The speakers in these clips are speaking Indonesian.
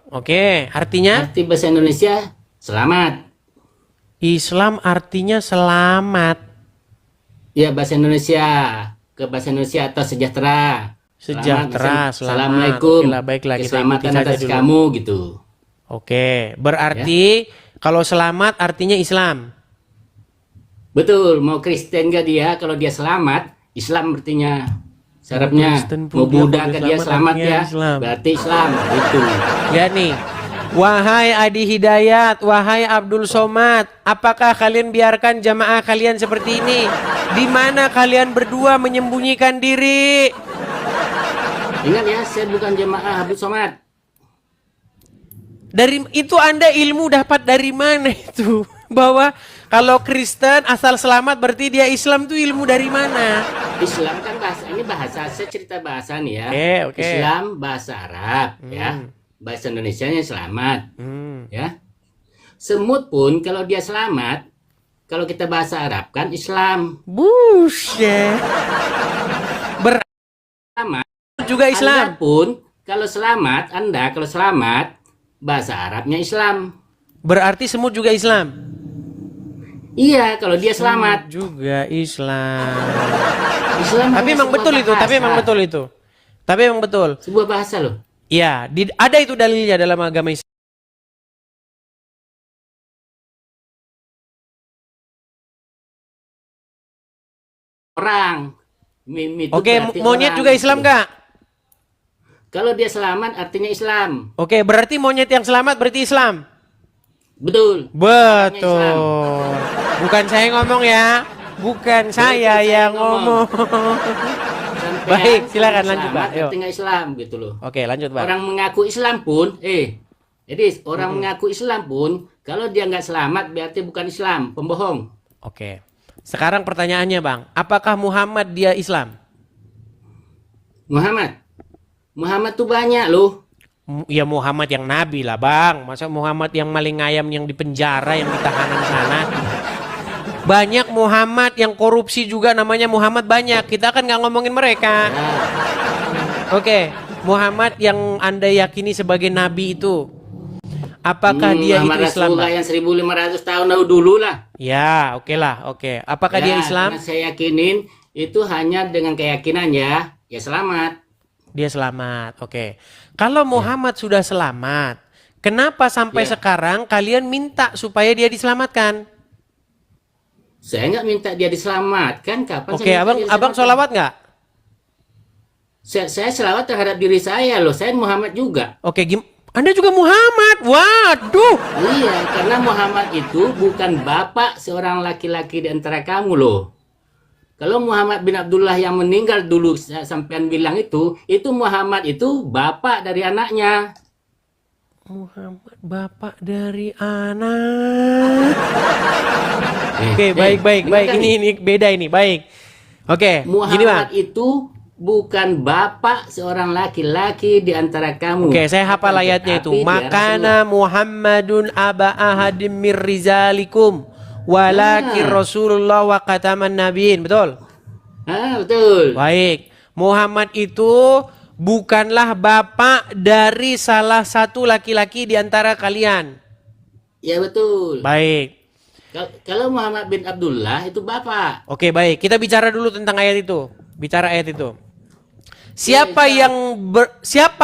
Oke, artinya? Arti bahasa Indonesia selamat. Islam artinya selamat. Ya, bahasa Indonesia. Ke bahasa Indonesia atau sejahtera. Sejahtera, selamat. Assalamualaikum. Oke lah, baiklah, kita ikuti Keselamatan saja atas dulu. kamu gitu. Oke, berarti kalau selamat artinya Islam. Betul, mau Kristen gak dia? Kalau dia selamat, Islam artinya. Syaratnya, Kristen pun mau dia Buddha kalau ke dia selamat selamat artinya ya, Islam. berarti Islam gitu. Lihat nih. Wahai Adi Hidayat, wahai Abdul Somad, apakah kalian biarkan jamaah kalian seperti ini? Di mana kalian berdua menyembunyikan diri? Ingat ya, saya bukan jemaah Abdul Somad. Dari itu Anda ilmu dapat dari mana itu? Bahwa kalau Kristen asal selamat berarti dia Islam tuh ilmu dari mana? Islam kan bahasa, ini bahasa, saya cerita bahasa nih ya. Oke. Islam bahasa Arab ya. Bahasa Indonesianya selamat ya. Semut pun kalau dia selamat, kalau kita bahasa Arab kan Islam. Buset. Sama. Juga Anda Islam. pun kalau selamat, Anda kalau selamat bahasa Arabnya Islam. Berarti semut juga Islam. Iya, kalau dia selamat. Juga Islam. Islam Tapi hanya emang sebuah betul itu, bahasa. tapi emang betul itu. Tapi emang betul. Sebuah bahasa loh. Iya, ada itu dalilnya dalam agama Islam. Orang. Mim itu Oke, berarti monyet orang, juga Islam gitu. Kak? Kalau dia selamat artinya Islam. Oke, berarti monyet yang selamat berarti Islam. Betul. Betul. Bukan saya ngomong ya. Bukan saya yang ngomong. Sampean Baik, silakan kalau lanjut, selamat Pak. Yuk. artinya Islam gitu loh. Oke, lanjut, Pak. Orang mengaku Islam pun, jadi orang mengaku Islam pun, kalau dia nggak selamat berarti bukan Islam, pembohong. Oke. Sekarang pertanyaannya, Bang. Apakah Muhammad dia Islam? Muhammad tuh banyak loh. Ya Muhammad yang nabi lah, Bang. Masa Muhammad yang maling ayam yang di penjara, yang di tahanan sana? Banyak Muhammad yang korupsi juga namanya Muhammad banyak. Kita kan nggak ngomongin mereka. Oke. Muhammad yang Anda yakini sebagai nabi itu. Apakah dia itu Muhammad Islam? Rasulullah Bang? yang 1500 tahun dulu lah. Ya, oke lah, oke. Apakah dia Islam? Karena saya yakinin itu hanya dengan keyakinan ya selamat. Dia selamat, oke. Kalau Muhammad sudah selamat, kenapa sampai Ya. sekarang kalian minta supaya dia diselamatkan? Saya nggak minta dia diselamatkan. Kapan Oke, saya minta dia abang diselamatkan? sholawat nggak? Saya selawat terhadap diri saya loh. Saya Muhammad juga. Oke, Anda juga Muhammad. Waduh. Iya, karena Muhammad itu bukan bapak seorang laki-laki di antara kamu loh. Kalau Muhammad bin Abdullah yang meninggal dulu sampean bilang itu Muhammad itu bapak dari anaknya. Muhammad bapak dari anak. Oke, baik. Ini beda ini, baik. Oke, gini Bang. Muhammad itu bukan bapak seorang laki-laki di antara kamu. Oke, saya hafal ayatnya itu. Tetapi dia Makana Muhammadun aba ahadim mir rizalikum walakin Rasulullah wa khataman nabiin. Betul? Betul. Baik. Muhammad itu bukanlah bapak dari salah satu laki-laki di antara kalian. Ya betul. Baik. Kalau Muhammad bin Abdullah itu bapak. Oke, baik. Kita bicara dulu tentang ayat itu. Bicara ayat itu. Siapa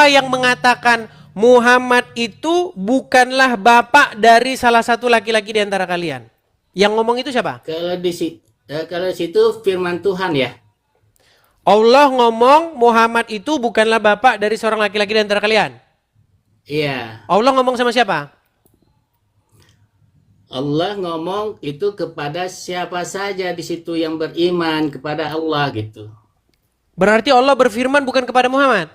yang mengatakan Muhammad itu bukanlah bapak dari salah satu laki-laki di antara kalian? Yang ngomong itu siapa? Kalau di situ firman Tuhan ya. Allah ngomong Muhammad itu bukanlah bapak dari seorang laki-laki di antara kalian. Iya. Allah ngomong sama siapa? Allah ngomong itu kepada siapa saja di situ yang beriman kepada Allah gitu. Berarti Allah berfirman bukan kepada Muhammad.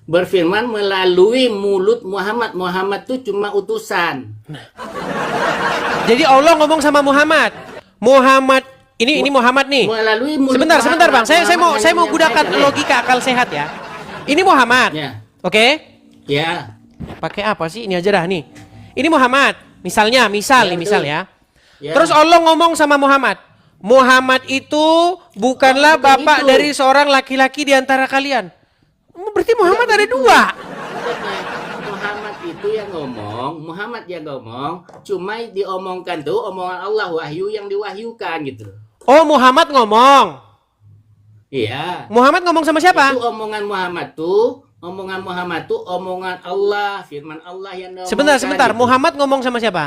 Berfirman melalui mulut Muhammad. Muhammad itu cuma utusan. Jadi Allah ngomong sama Muhammad. Muhammad ini Muhammad nih. Melalui mulut Sebentar Bang. Saya mau gunakan menyampaikan, logika akal sehat ya. Ini Muhammad. Ya. Oke? Ya. Pakai apa sih? Ini aja dah nih. Ini Muhammad. Misal Ya, ya. Ya. Terus Allah ngomong sama Muhammad. Muhammad itu bukanlah bukan bapak itu. dari seorang laki-laki di antara kalian. Berarti Muhammad ada dua. itu yang ngomong, Muhammad yang ngomong, cuma diomongkan tuh omongan Allah, wahyu yang diwahyukan gitu. Oh, Muhammad ngomong. Iya. Muhammad ngomong sama siapa? Itu omongan Muhammad tuh, omongan Allah, firman Allah yang diomongkan. Sebentar. Gitu. Muhammad ngomong sama siapa?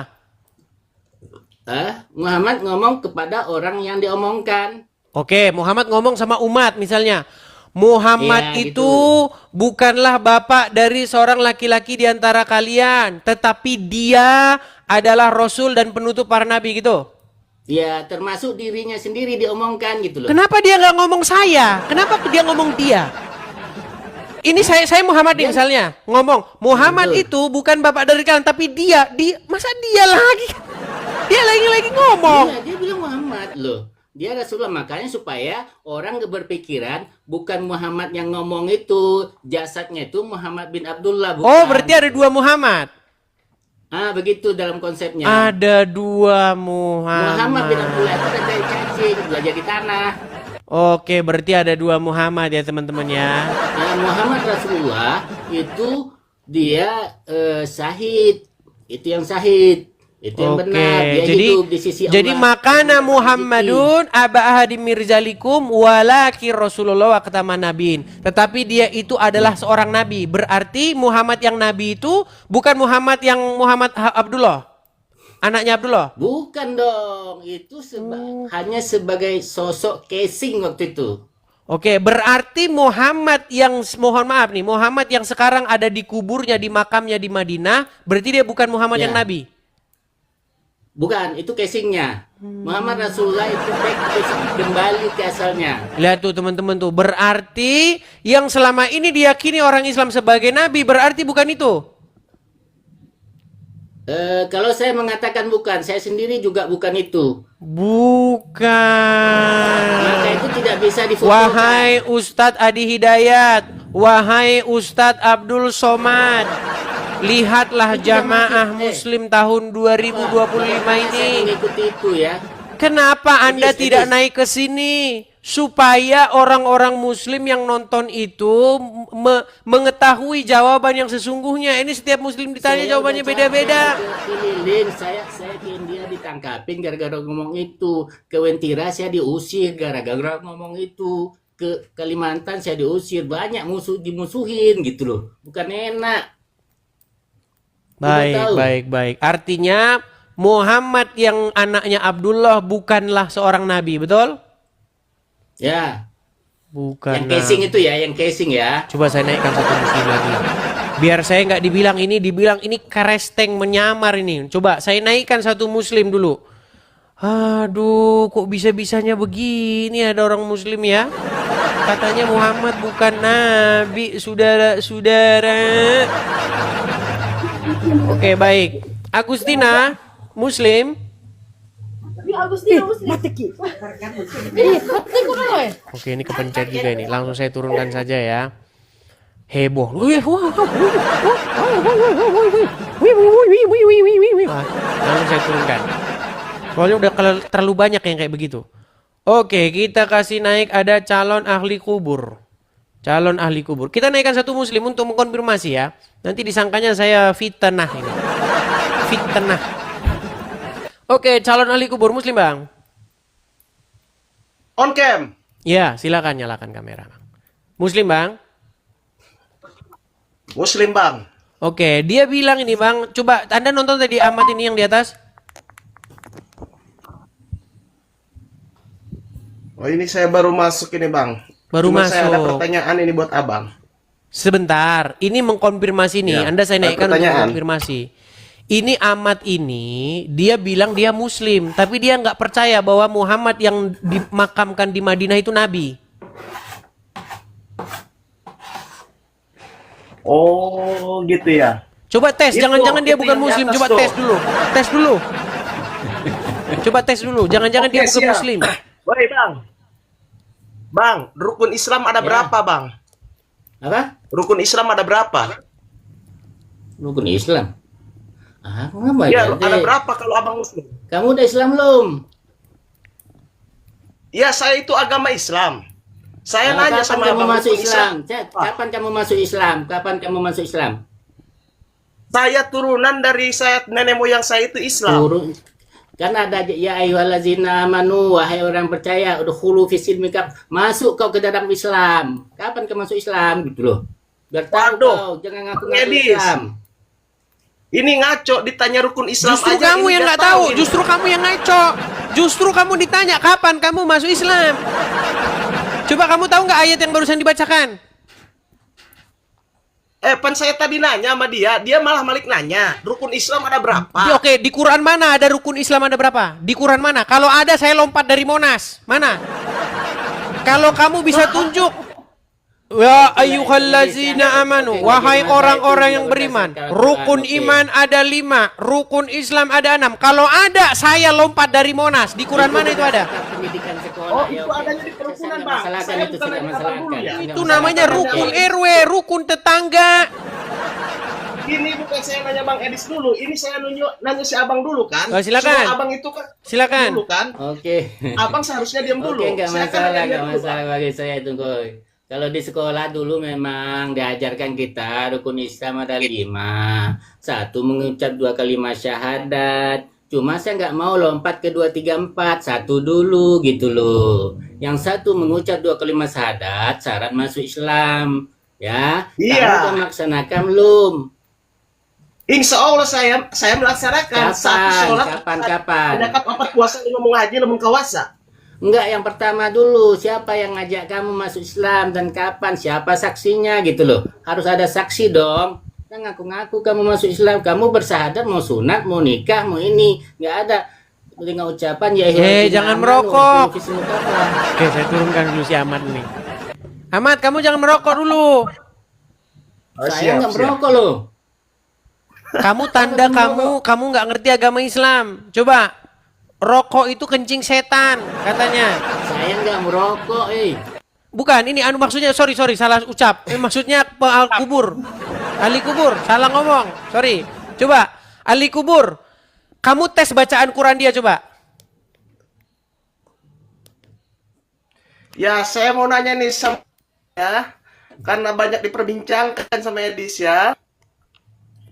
Muhammad ngomong kepada orang yang diomongkan. Oke, Muhammad ngomong sama umat misalnya. Muhammad Ya, itu gitu. bukanlah bapak dari seorang laki-laki di antara kalian, tetapi dia adalah rasul dan penutup para nabi gitu. Ya, termasuk dirinya sendiri diomongkan gitu loh. Kenapa dia nggak ngomong saya? Kenapa dia ngomong dia? Ini saya Muhammad nih misalnya ngomong Muhammad Betul. itu bukan bapak dari kalian, tapi dia masa dia lagi? Dia lagi ngomong. Iya, dia bilang Muhammad loh. Dia Rasulullah, makanya supaya orang berpikiran bukan Muhammad yang ngomong itu, jasadnya itu Muhammad bin Abdullah. Bukan. Oh, berarti ada dua Muhammad. Begitu dalam konsepnya. Ada dua Muhammad. Muhammad bin Abdullah itu kan dari cacing, belajar di tanah. Oke, berarti ada dua Muhammad ya teman-teman ya. Nah, Muhammad Rasulullah itu dia syahid. Itu yang syahid. Itu yang benar. Dia hidup di sisi Allah. Jadi makana Muhammadun aba ahadim mirzalikum walaki Rasulullah wa kataman nabiin. Tetapi dia itu adalah seorang nabi. Berarti Muhammad yang nabi itu bukan Muhammad yang Muhammad Abdullah. Anaknya Abdullah. Bukan dong. Itu hanya sebagai sosok casing waktu itu. Oke, berarti Muhammad yang mohon maaf nih, Muhammad yang sekarang ada di kuburnya di makamnya di Madinah, berarti dia bukan Muhammad yang Ya. nabi. Bukan, itu casingnya. Muhammad Rasulullah itu kembali ke asalnya. Lihat tuh teman-teman tuh, berarti yang selama ini diyakini orang Islam sebagai nabi berarti bukan itu. Kalau saya mengatakan bukan, saya sendiri juga bukan itu. Bukan. Maka itu tidak bisa difotokan. Wahai Ustadz Adi Hidayat, wahai Ustadz Abdul Somad, lihatlah jamaah muslim tahun 2025 Saya ini. mengikuti itu ya. Kenapa Anda Edis. tidak naik ke sini? Supaya orang-orang muslim yang nonton itu mengetahui jawaban yang sesungguhnya. Ini setiap muslim ditanya Saya jawabannya udah beda-beda. capek keliling. Saya ke India ditangkapin gara-gara ngomong itu. Ke Wentira saya diusir gara-gara ngomong itu. Ke Kalimantan saya diusir. Banyak dimusuhin gitu loh. Bukan enak. Udah tahu. Baik. Artinya Muhammad yang anaknya Abdullah bukanlah seorang nabi, betul? Ya. Bukan. Yang casing itu ya, yang casing ya. Coba saya naikkan satu muslim lagi. Biar saya nggak dibilang ini karesteng menyamar ini. Coba saya naikkan satu muslim dulu. Aduh, kok bisa-bisanya begini ada orang muslim ya? Katanya Muhammad bukan nabi, saudara-saudara. Oke, baik. Agustina, muslim. Oke, ini kepencet juga ini. Langsung saya turunkan saja ya. Heboh. Langsung saya turunkan. Soalnya udah terlalu banyak yang kayak begitu. Oke, kita kasih naik ada calon ahli kubur. Calon ahli kubur. Kita naikkan satu muslim untuk mengkonfirmasi ya. Nanti disangkanya saya fitnah ini. Fitnah. Oke, calon ahli kubur muslim bang. On cam. Ya, silakan nyalakan kamera bang. Muslim bang. Muslim bang. Oke, dia bilang ini bang. Coba Anda nonton tadi Ahmad ini yang di atas. Oh ini saya baru masuk ini bang. Baru Cuma saya ada masuk. pertanyaan ini buat abang. Sebentar, ini mengkonfirmasi nih. Ya, Anda saya ada naikkan untuk pertanyaan. mengkonfirmasi. Ini Ahmad ini, dia bilang dia Muslim, tapi dia nggak percaya bahwa Muhammad yang dimakamkan di Madinah itu Nabi. Oh gitu ya. Coba tes, Itu, jangan-jangan dia itu bukan yang di Muslim. atas Coba tuh. tes dulu, tes dulu. Coba tes dulu, jangan-jangan dia Oke, bukan siap. Muslim. Woi bang. Bang, rukun Islam ada Ya. berapa bang? Apa? Rukun Islam ada berapa? Rukun Islam. Apa Ya, jadi? ada berapa kalau abang Muslim? Kamu udah Islam belum? Ya, saya itu agama Islam. Saya Kapan nanya sama kamu abang masuk rukun Islam? Apa? Kapan kamu masuk Islam? Kapan kamu masuk Islam? Saya turunan dari nenek moyang saya itu Islam. Turun. Kan ada ya ayyuhallazina amanu, wahai orang percaya, udkhulu fi silmi masuk kau ke dalam Islam. Kapan kau masuk Islam gitu loh. Biar tahu Waduh, kau, jangan ngaku-ngaku Edis. Islam. Ini ngaco ditanya rukun Islam Justru aja. kamu ini yang nggak nggak tahu, ini. justru kamu yang ngaco. Justru kamu ditanya kapan kamu masuk Islam. Coba kamu tahu nggak ayat yang barusan dibacakan? Pan saya tadi nanya sama dia malah balik nanya, rukun Islam ada berapa? Oke, di Quran mana ada rukun Islam ada berapa? Di Quran mana? Kalau ada saya lompat dari Monas. Mana? Kalau kamu bisa tunjuk. Ya ayyuhallazina amanu, wahai orang-orang yang beriman, rukun iman ada 5, rukun Islam ada 6. Kalau ada saya lompat dari Monas. Di Quran mana itu ada? Pendidikan sekolah. Oh, ya, itu oke. adanya di perhimpunan, Saya Bang. masalahkan Saya itu bukan tidak lagi masalahkan. abang dulu ya. Tidak Itu masalahkan. namanya rukun RW, rukun tetangga. Ini bukan saya nanya Bang Edis dulu, ini saya nanya si Abang dulu kan. Oh, silakan. Suruh Abang itu kan Silakan. dulu kan. Oke. Abang seharusnya diam dulu. Oke, nggak Saya kan masalah, nanya nggak dulu, masalah Bang. bagi saya itu, Koy. Kalau di sekolah dulu memang diajarkan kita rukun Islam ada 5. 1 mengucap 2 kalimat syahadat. Cuma saya nggak mau lompat ke 2, 3, 4. 1 dulu gitu loh. Yang 1 mengucap 2 kalimat syahadat syarat masuk Islam. Ya, Iya. kamu udah melaksanakan belum? Insya Allah saya melaksanakan satu sholat. Kapan? Ada apa puasa ini ngomong haji namun kawasa. Enggak, yang pertama dulu, siapa yang ngajak kamu masuk Islam dan kapan, siapa saksinya gitu loh. Harus ada saksi dong. Nah, ngaku-ngaku kamu masuk Islam, kamu bersahadat mau sunat, mau nikah, mau ini. Enggak ada dengan ucapan ya. Jangan merokok. Oke, saya turunkan dulu si Ahmad nih. Ahmad, kamu jangan merokok dulu. Saya enggak merokok loh. Kamu tanda kamu nggak ngerti agama Islam. Coba. Rokok itu kencing setan katanya. Saya enggak merokok, Bukan, ini maksudnya sorry salah ucap. Maksudnya ahli kubur, salah ngomong. Sorry. Coba, ahli kubur. Kamu tes bacaan Quran dia coba. Ya, saya mau nanya nih sama ya, karena banyak diperbincangkan sama Edis ya.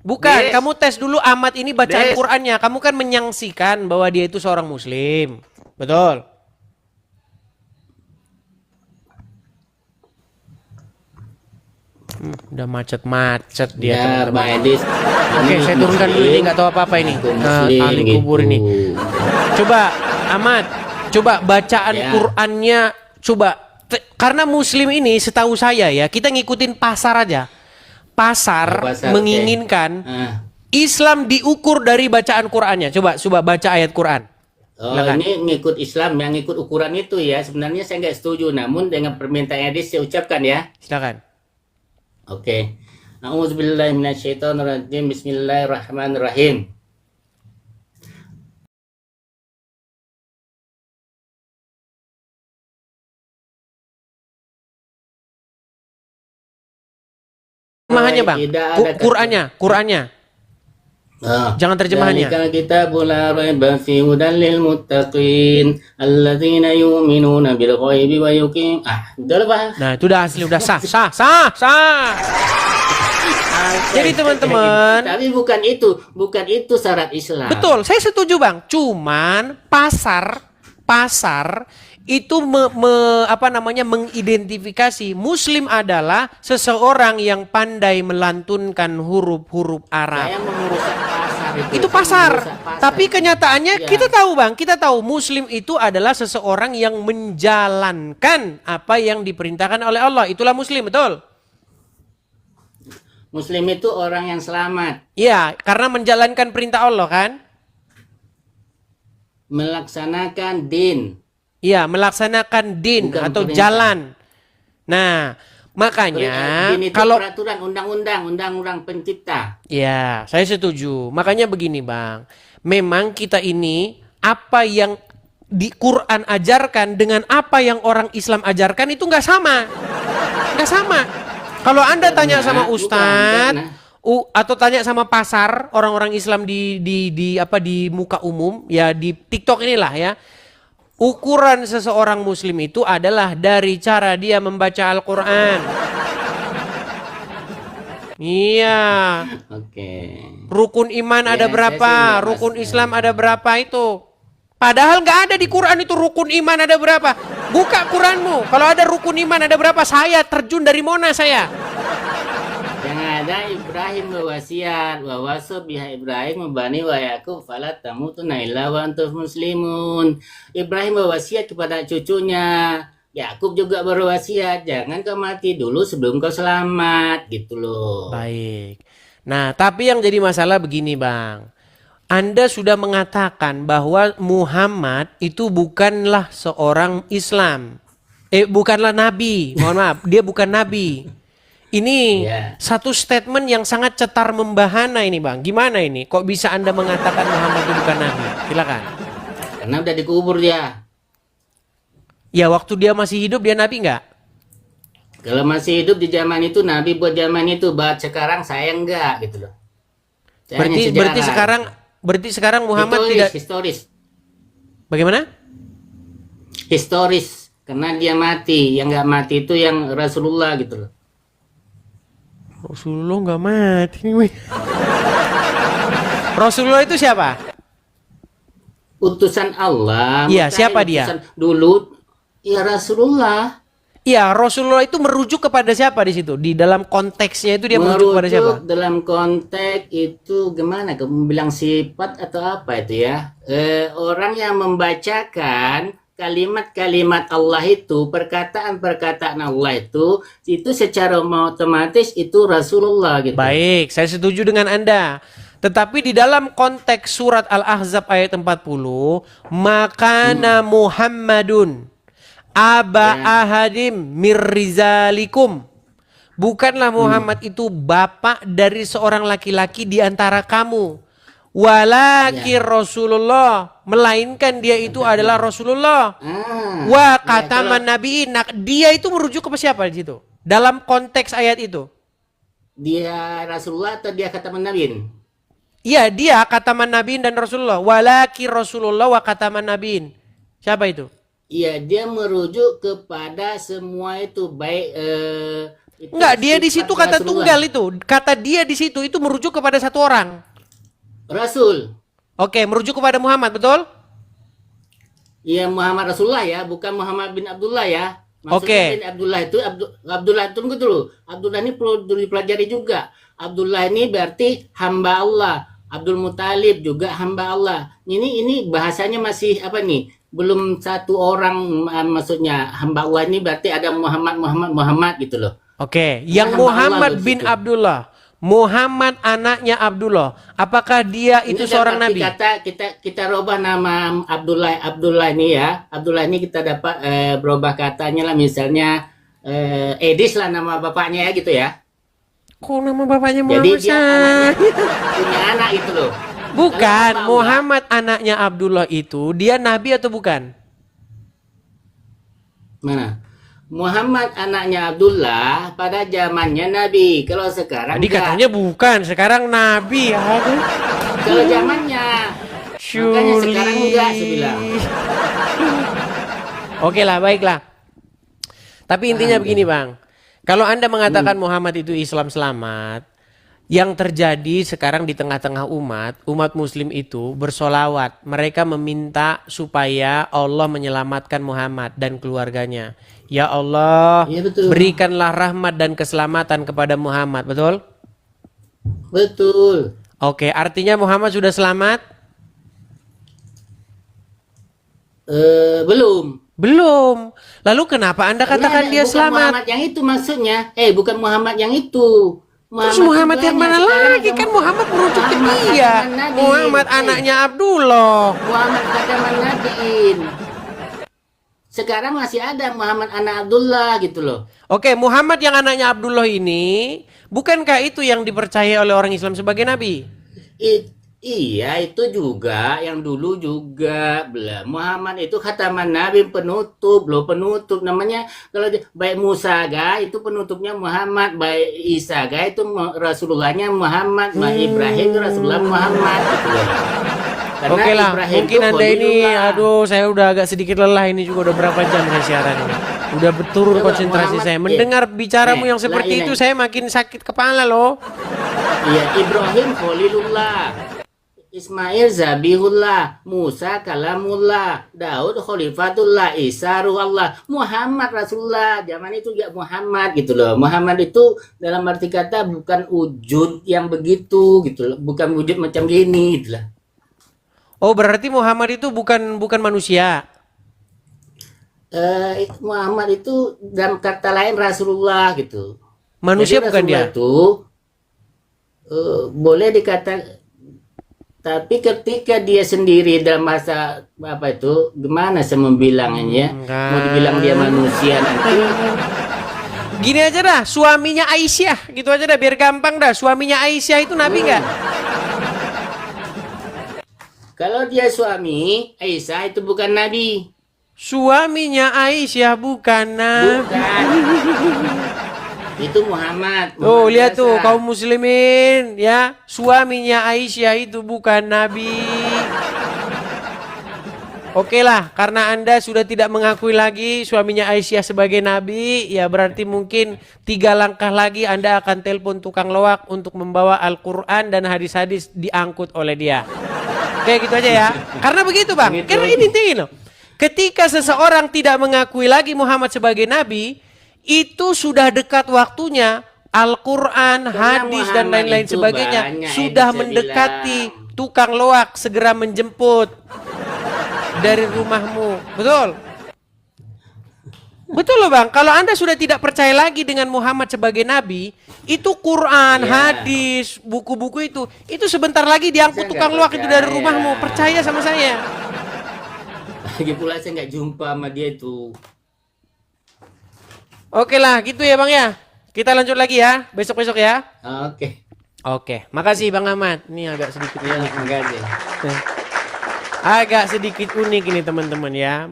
Bukan, Des. kamu tes dulu Ahmad ini bacaan Des. Qurannya. Kamu kan menyangsikan bahwa dia itu seorang muslim. Betul. Udah macet-macet dia. Ya, Bang Edis. Oke, saya turunkan dulu ini nggak tahu apa-apa ini. Ahli kubur ini. Coba Ahmad, coba bacaan Ya. Qurannya coba. Karena muslim ini setahu saya ya, kita ngikutin pasar aja. Pasar, Pasar, menginginkan Ah. Islam diukur dari bacaan Qurannya. Coba baca ayat Quran. Oh, Silakan. ini ngikut Islam yang ngikut ukuran itu ya. Sebenarnya saya nggak setuju, namun dengan permintaan Edis saya ucapkan ya. Silakan. Oke. A'udzubillahi minasyaitonirrajim. Bismillahirrahmanirrahim. Terjemahannya, Bang. Tidak ada Qurannya. Jangan terjemahannya. Dzalikal kitabu la raiba fihi hudan lil muttaqin alladzina yu'minuna bil ghaibi wa yuqim. Udah lah, Pak. Nah, itu udah asli, udah sah. Jadi teman-teman, Tapi bukan itu syarat Islam. betul, saya setuju Bang. Cuman pasar itu mengidentifikasi Muslim adalah seseorang yang pandai melantunkan huruf-huruf Arab. Saya merusak pasar Itu Saya pasar. merusak Tapi kenyataannya Iya. kita tahu Bang, kita tahu Muslim itu adalah seseorang yang menjalankan apa yang diperintahkan oleh Allah. Itulah Muslim, betul? Muslim itu orang yang selamat, Iya, karena menjalankan perintah Allah kan? melaksanakan din. Iya, melaksanakan din Bukan atau perintah. jalan. Nah, makanya Din itu kalau peraturan undang-undang pencipta. ya, saya setuju. Makanya begini, Bang. Memang kita ini apa yang di Quran ajarkan dengan apa yang orang Islam ajarkan itu nggak sama. Nggak sama. Kalau Anda tanya sama Bukan, ustadz bukan. atau tanya sama pasar orang-orang Islam di muka umum ya di TikTok inilah ya. Ukuran seseorang muslim itu adalah dari cara dia membaca Al-Qur'an. Iya. Oke. Rukun iman Ya, ada saya berapa? sih nggak Rukun pas- Islam ada berapa itu? Padahal nggak ada di Quran itu rukun iman ada berapa. Buka Quranmu. Kalau ada rukun iman ada berapa? Saya terjun dari Monas saya. Yang ada Ibrahim berwasiat wa wasa biha Ibrahim membani wa Yakub fala tamutunna illa wa antum muslimun. Ibrahim berwasiat kepada cucunya. Yakub juga berwasiat, jangan kau mati dulu sebelum kau selamat, gitu loh. Baik. Nah, tapi yang jadi masalah begini, Bang. Anda sudah mengatakan bahwa Muhammad itu bukanlah seorang Islam. Bukanlah nabi. Mohon maaf, dia bukan nabi. Ini Iya. satu statement yang sangat cetar membahana ini, Bang. Gimana ini? Kok bisa Anda mengatakan Muhammad itu bukan nabi? Silakan. Karena udah dikubur dia. Ya, waktu dia masih hidup dia nabi nggak? Kalau masih hidup di zaman itu nabi buat zaman itu, buat sekarang saya enggak gitu loh. Saya hanya sejarah. Berarti sekarang Muhammad tidak historis. bagaimana? Historis karena dia mati, yang nggak mati itu yang Rasulullah gitu loh. Rasulullah nggak mati nih, weh. Rasulullah itu siapa? Utusan Allah. Iya, makanya siapa dia? utusan dulu ya Rasulullah. Iya, Rasulullah itu merujuk kepada siapa di situ? Di dalam konteksnya itu dia merujuk kepada siapa? Dalam konteks itu gimana? Kamu bilang sifat atau apa itu ya? Orang yang membacakan kalimat-kalimat Allah itu, perkataan-perkataan Allah itu secara otomatis itu Rasulullah gitu. Baik, saya setuju dengan Anda. Tetapi di dalam konteks surat Al-Ahzab ayat 40, makana Muhammadun aba ahadim mirrizalikum. Bukanlah Muhammad itu bapak dari seorang laki-laki di antara kamu. Walaki Rasulullah, melainkan dia itu adalah Rasulullah. Wa kataman nabiin. Nah, dia itu merujuk ke siapa di situ? Dalam konteks ayat itu. Dia Rasulullah atau dia kata nabiin? Iya, dia kataman nabiin dan Rasulullah. Walaki Rasulullah wa kataman nabiin. Siapa itu? Iya, dia merujuk kepada semua itu baik itu Enggak, dia di sifat situ kata Rasulullah. tunggal itu. Kata dia di situ itu merujuk kepada satu orang. Rasul. Oke, merujuk kepada Muhammad, betul? Iya, Muhammad Rasulullah ya, bukan Muhammad bin Abdullah ya. Maksudnya Oke. bin Abdullah itu Abdullah tunggu dulu. Abdullah ini perlu dipelajari juga. Abdullah ini berarti hamba Allah. Abdul Muthalib juga hamba Allah. Ini bahasanya masih apa nih? Belum satu orang maksudnya hamba Allah ini berarti ada Muhammad gitu loh. Oke, yang hamba Allah Muhammad di bin situ. Abdullah. Muhammad anaknya Abdullah. Apakah dia itu Ini seorang dapat nabi? kita rubah nama Abdullah ini ya. Abdullah ini kita dapat berubah katanya lah misalnya Edis lah nama bapaknya ya gitu ya. Kok nama bapaknya Jadi Muhammad? dia punya anak gitu loh. Bukan, Kalau hamba Allah, Muhammad anaknya Abdullah itu dia nabi atau bukan? mana? Muhammad anaknya Abdullah pada zamannya Nabi. Kalau sekarang Tadi enggak. katanya bukan, sekarang nabi. Aduh. Kalau zamannya. Makanya sekarang enggak saya bilang. Oke lah, baiklah. Tapi intinya begini, Bang. Kalau Anda mengatakan Muhammad itu Islam selamat, yang terjadi sekarang di tengah-tengah umat muslim itu bersolawat. Mereka meminta supaya Allah menyelamatkan Muhammad dan keluarganya. Ya Allah, Iya, betul. berikanlah rahmat dan keselamatan kepada Muhammad. Betul? Betul. Oke, artinya Muhammad sudah selamat? Belum. Belum. Lalu kenapa Anda katakan Ini dia bukan selamat? Muhammad yang itu maksudnya. Bukan Muhammad yang itu. Terus Muhammad yang mana lagi? Kan Muhammad merujuk ke dia. Muhammad anaknya Abdullah. Muhammad kataman nabiin. Sekarang masih ada Muhammad anak Abdullah gitu loh. Oke, Muhammad yang anaknya Abdullah ini, bukankah itu yang dipercaya oleh orang Islam sebagai nabi? Iya itu juga yang dulu juga Muhammad itu khataman nabi penutup loh, penutup namanya. Kalau baik Musa itu penutupnya Muhammad, baik Isa itu Rasulullahnya Muhammad, baik Ibrahim itu Rasulullah Muhammad gitu loh. Karena Oke lah, Ibrahim mungkin itu Anda ini, Khalilullah. aduh saya udah agak sedikit lelah ini juga udah berapa jam saya siaran ini. Udah berturun Coba konsentrasi Muhammad, saya. Mendengar bicaramu yang lah seperti ini. itu, saya makin sakit kepala loh. Iya, Ibrahim Khalilullah, Ismail Zabihullah, Musa Kalamullah, Daud Khalifatullah, Isa Ruhullah, Muhammad Rasulullah. Zaman itu ya Muhammad gitu loh. Muhammad itu dalam arti kata bukan wujud yang begitu gitu loh. Bukan wujud macam gini gitu lah. Oh, berarti Muhammad itu bukan manusia. Muhammad itu dalam kata lain Rasulullah gitu. Manusia Jadi bukan dia. Rasulullah itu boleh dikatakan. Tapi ketika dia sendiri dalam masa apa itu, gimana saya membilangnya? Mau dibilang dia manusia nanti. Gini aja dah, suaminya Aisyah, gitu aja dah, biar gampang dah. Suaminya Aisyah itu nabi nggak? Kalau dia suami, Aisyah itu bukan nabi. Suaminya Aisyah bukan nabi. Bukan. Itu Muhammad. Oh, lihat biasa. tuh kaum muslimin ya, suaminya Aisyah itu bukan nabi. Oke lah, karena Anda sudah tidak mengakui lagi suaminya Aisyah sebagai nabi, ya berarti mungkin 3 langkah lagi Anda akan telepon tukang loak untuk membawa Al-Quran dan hadis-hadis diangkut oleh dia. Oke, gitu aja ya. Karena begitu Bang, Begitu. karena ini loh. Ketika seseorang tidak mengakui lagi Muhammad sebagai nabi, itu sudah dekat waktunya Al-Quran, Karena hadis dan Muhammad lain-lain itu sebagainya banyak sudah yang bisa mendekati bilang. tukang loak segera menjemput dari rumahmu. Betul? Betul loh Bang, kalau Anda sudah tidak percaya lagi dengan Muhammad sebagai nabi, itu Quran, Iya. hadis, buku-buku itu sebentar lagi diangkut Saya tukang nggak loak itu dari percaya. rumahmu. Percaya sama saya. Lagi pula saya nggak jumpa sama dia itu. Oke lah, gitu ya Bang ya. Kita lanjut lagi ya, besok-besok ya. Oke. Oke, makasih Bang Ahmad. Ini agak sedikit unik. Terima kasih. Agak sedikit unik ini teman-teman ya.